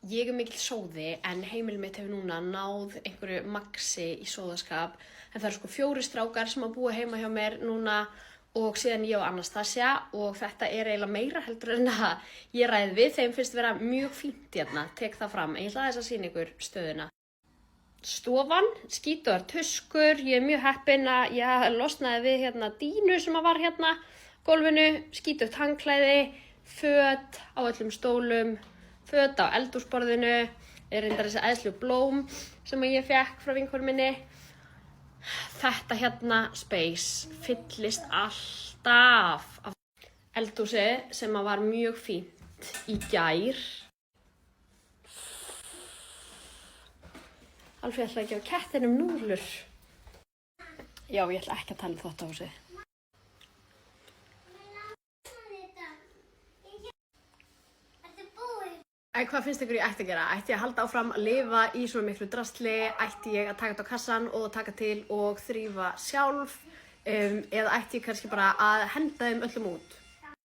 Ég mikill sóði en heimili mitt hefur núna náð einhverju maxi í sóðaskap. En það eru sko 4 strákar sem að búa heima hjá mér núna og síðan ég og Anastasia og þetta eiginlega meira heldur en að ég ræði við. Þeim finnst vera mjög fínt hérna, tek það fram. En ég ætla aðeins að sýna ykkur stöðuna. Stofan, skítugar tuskur, ég mjög heppin að ég losnaði við hérna dínu sem var hérna gólfinu, skítugt handklæði, föt á öllum stólum, föt á eldhúsborðinu, reyndar þessi æðslu blóm sem ég fékk frá vinkonu minni. Þetta hérna space fyllist alltaf af eldhúsi sem var mjög fínt í gær. Alfreð ætla ekki á kettinum núðlur. Já, ég ætla ekki að tala um þvottahúsið. Hvað finnst ykkur ég ætti að gera? Ætti ég að halda áfram að lifa í svona miklu drasli? Ætti ég að taka þetta á kassan og taka til og þrífa sjálf? Eða ætti ég kannski bara að henda þeim öllum út?